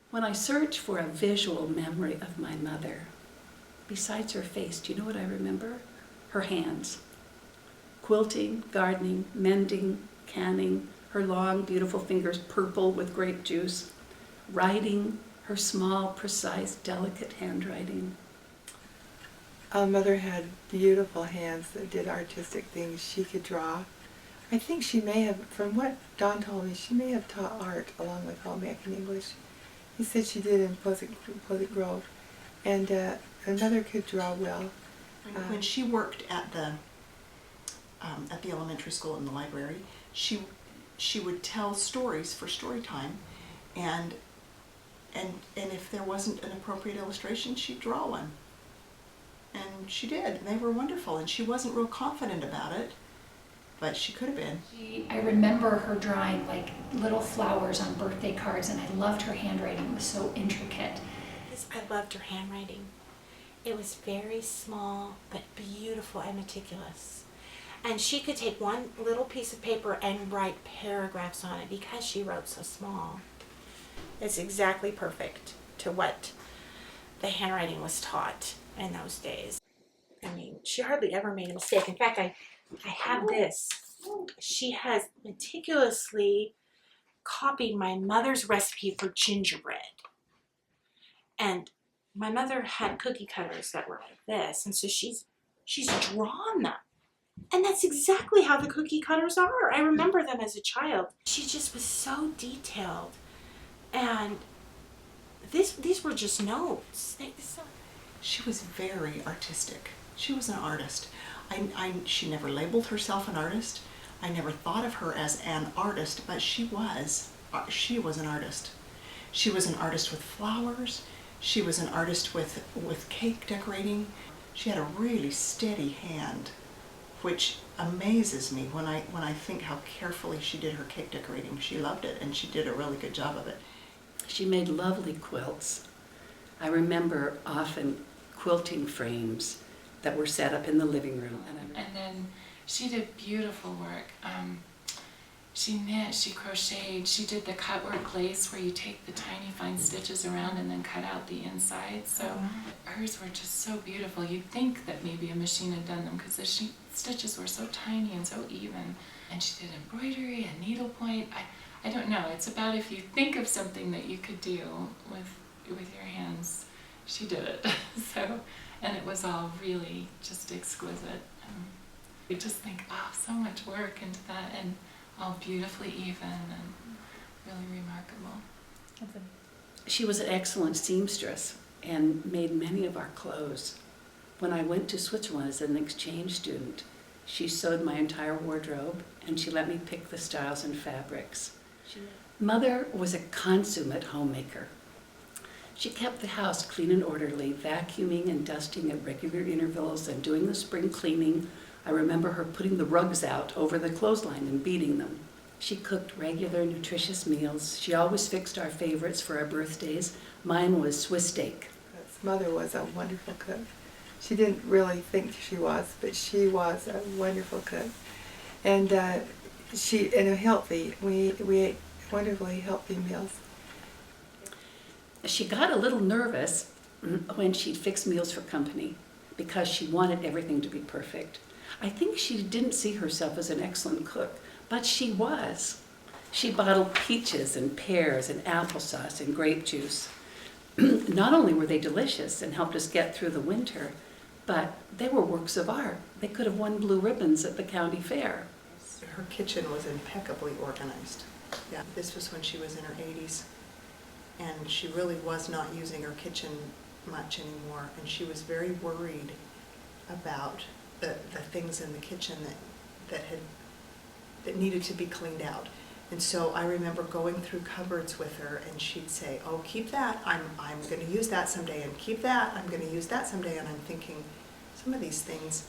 When I search for a visual memory of my mother, besides her face, do you know what I remember? Her hands. Quilting, gardening, mending, canning, her long, beautiful fingers purple with grape juice, writing, her small, precise, delicate handwriting. Mother had beautiful hands that did artistic things. She could draw. I think she may have, from what Don told me, she may have taught art along with American English. He said she did in Pleasant Grove. And Mother could draw well. When she worked at the elementary school in the library, she would tell stories for story time, and if there wasn't an appropriate illustration, she'd draw one. And she did, and they were wonderful, and she wasn't real confident about it, but she could have been. I remember her drawing like little flowers on birthday cards, and I loved her handwriting. It was so intricate. I loved her handwriting. It was very small, but beautiful and meticulous. And she could take one little piece of paper and write paragraphs on it because she wrote so small. It's exactly perfect to what the handwriting was taught in those days. I mean, she hardly ever made a mistake. In fact, I have this. She has meticulously copied my mother's recipe for gingerbread. And my mother had cookie cutters that were like this, and so she's drawn them. And that's exactly how the cookie cutters are. I remember them as a child. She just was so detailed. And these were just notes. She was very artistic. She was an artist. She never labeled herself an artist. I never thought of her as an artist, but she was an artist. She was an artist with flowers. She was an artist with cake decorating. She had a really steady hand, which amazes me when I think how carefully she did her cake decorating. She loved it, and she did a really good job of it. She made lovely quilts. I remember often quilting frames that were set up in the living room. And then she did beautiful work. She knit, she crocheted, she did the cut work lace where you take the tiny fine stitches around and then cut out the inside. So hers were just so beautiful. You'd think that maybe a machine had done them because the stitches were so tiny and so even. And she did embroidery and needlepoint. I don't know, it's about if you think of something that you could do with your hands, she did it. So, and it was all really just exquisite. You just think, oh, so much work into that, and all beautifully even and really remarkable. She was an excellent seamstress and made many of our clothes. When I went to Switzerland as an exchange student, she sewed my entire wardrobe, and she let me pick the styles and fabrics. Mother was a consummate homemaker. She kept the house clean and orderly, vacuuming and dusting at regular intervals and doing the spring cleaning. I remember her putting the rugs out over the clothesline and beating them. She cooked regular, nutritious meals. She always fixed our favorites for our birthdays. Mine was Swiss steak. Mother was a wonderful cook. She didn't really think she was, but she was a wonderful cook. And healthy. We ate wonderfully healthy meals. She got a little nervous when she'd fix meals for company because she wanted everything to be perfect. I think she didn't see herself as an excellent cook, but she was. She bottled peaches and pears and applesauce and grape juice. Not only were they delicious and helped us get through the winter, but they were works of art. They could have won blue ribbons at the county fair. Her kitchen was impeccably organized. Yeah, this was when she was in her 80s, and she really was not using her kitchen much anymore, and she was very worried about the things in the kitchen that needed to be cleaned out. And so I remember going through cupboards with her, and she'd say, oh, keep that, I'm going to use that someday, and keep that, I'm going to use that someday. And I'm thinking, some of these things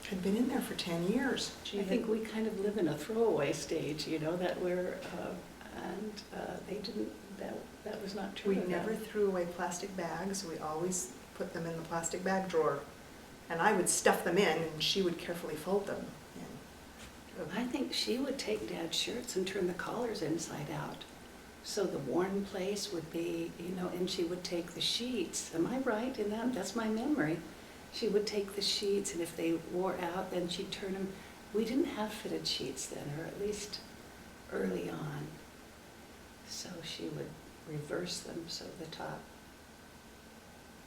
had been in there for 10 years. I think we kind of live in a throwaway stage, that we're, they didn't, that was not true. We never threw away plastic bags. We always put them in the plastic bag drawer. And I would stuff them in, and she would carefully fold them. I think she would take Dad's shirts and turn the collars inside out So the worn place would be, and she would take the sheets. Am I right in that? That's my memory. She would take the sheets, and if they wore out, then she'd turn them. We didn't have fitted sheets then, or at least early on. So she would reverse them so the top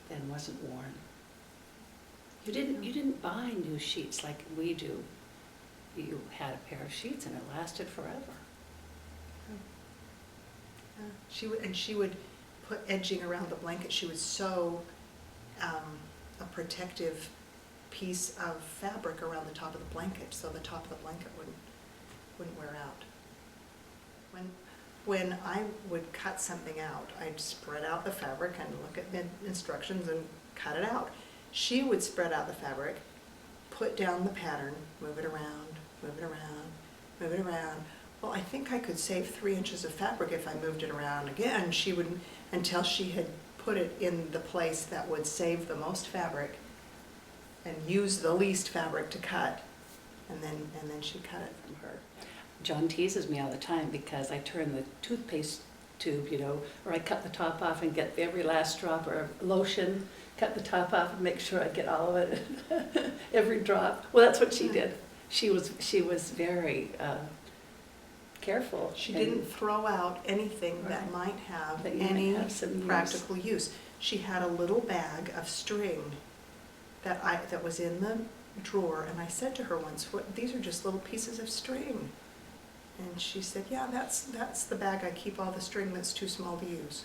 then wasn't worn. You didn't buy new sheets like we do. You had a pair of sheets and it lasted forever. She would put edging around the blanket. She would sew a protective piece of fabric around the top of the blanket, so the top of the blanket wouldn't wear out. When I would cut something out, I'd spread out the fabric and look at the instructions and cut it out. She would spread out the fabric, put down the pattern, move it around, move it around, move it around. Well, I think I could save 3 inches of fabric if I moved it around again. She would, until she had put it in the place that would save the most fabric and use the least fabric to cut, and then she'd cut it from her. John teases me all the time because I turn the toothpaste tube, or I cut the top off and get every last drop, or lotion, cut the top off and make sure I get all of it, every drop. Well, that's what she did. She was very careful. She didn't throw out anything that Right. might have That any might have some use. practical use. She had a little bag of string that was in the drawer, and I said to her once, these are just little pieces of string. And she said, yeah, that's the bag I keep all the string that's too small to use.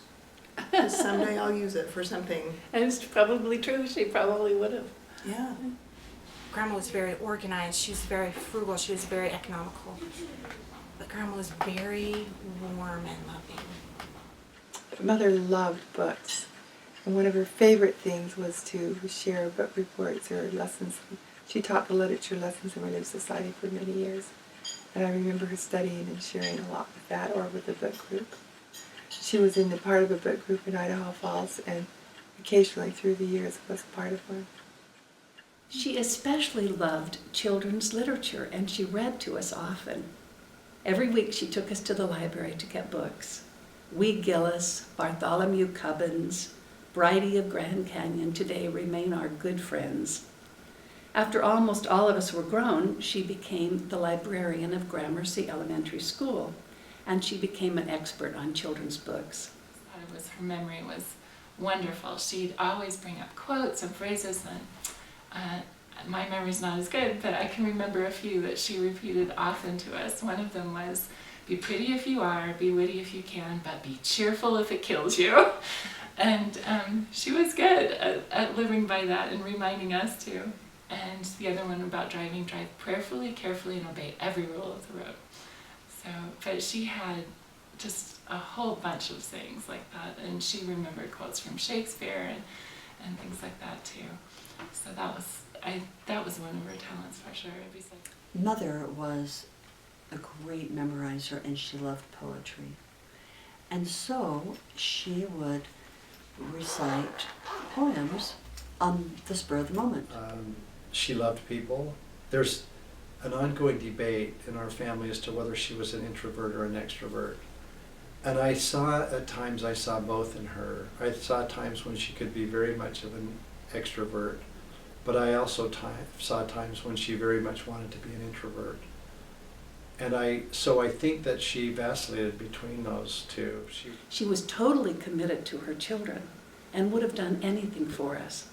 'Cause someday I'll use it for something. And it's probably true. She probably would have. Yeah. Grandma was very organized. She was very frugal. She was very economical. But Grandma was very warm and loving. Mother loved books, and one of her favorite things was to share book reports or lessons. She taught the literature lessons in Relief Society for many years, and I remember her studying and sharing a lot with that or with the book group. She was in the part of a book group in Idaho Falls, and occasionally through the years was part of one. She especially loved children's literature, and she read to us often. Every week she took us to the library to get books. Wee Gillis, Bartholomew Cubbins, Bridie of Grand Canyon today remain our good friends. After almost all of us were grown, she became the librarian of Gramercy Elementary School, and she became an expert on children's books. Her memory was wonderful. She'd always bring up quotes and phrases, and my memory's not as good, but I can remember a few that she repeated often to us. One of them was, be pretty if you are, be witty if you can, but be cheerful if it kills you. And she was good at living by that and reminding us too. And the other one about driving, drive prayerfully, carefully, and obey every rule of the road. So, but she had just a whole bunch of things like that, and she remembered quotes from Shakespeare and things like that too. So that was one of her talents for sure. Mother was a great memorizer, and she loved poetry. And so she would recite poems on the spur of the moment. She loved people. There's an ongoing debate in our family as to whether she was an introvert or an extrovert. And I saw both in her. I saw times when she could be very much of an extrovert, but I also saw times when she very much wanted to be an introvert. And so I think that she vacillated between those two. She was totally committed to her children and would have done anything for us.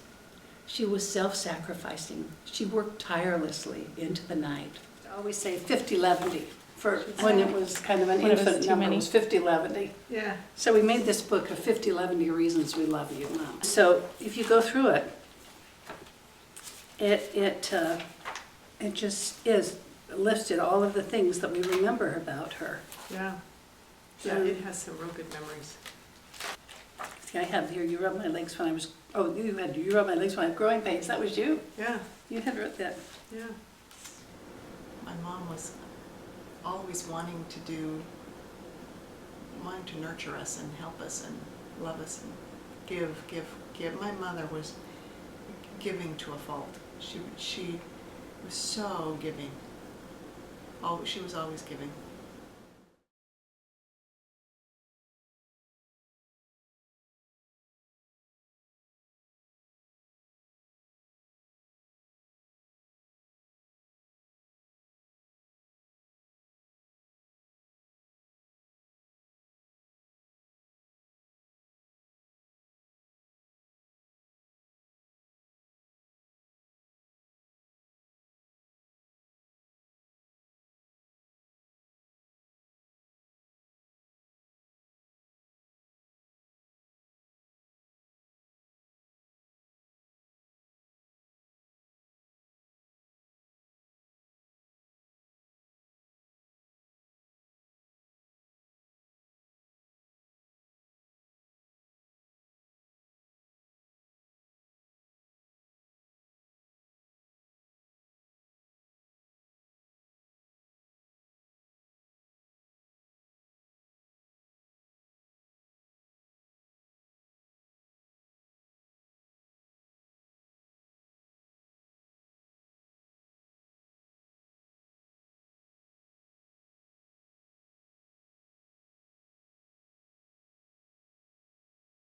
She was self-sacrificing. She worked tirelessly into the night. I always say 50-11 for when it was kind of an When it was infant too number. many. It was 50-11. Yeah. So we made this book of 50-11 Reasons We Love You, Mom. So if you go through it, it just is listed all of the things that we remember about her. Yeah. Yeah, it has some real good memories. See, I have here, you rubbed my legs when I was, you rubbed my legs when I had growing pains. That was you. Yeah, You had wrote that. yeah. My mom was always wanting to nurture us and help us and love us and give. My mother was giving to a fault. She was so giving. She was always giving.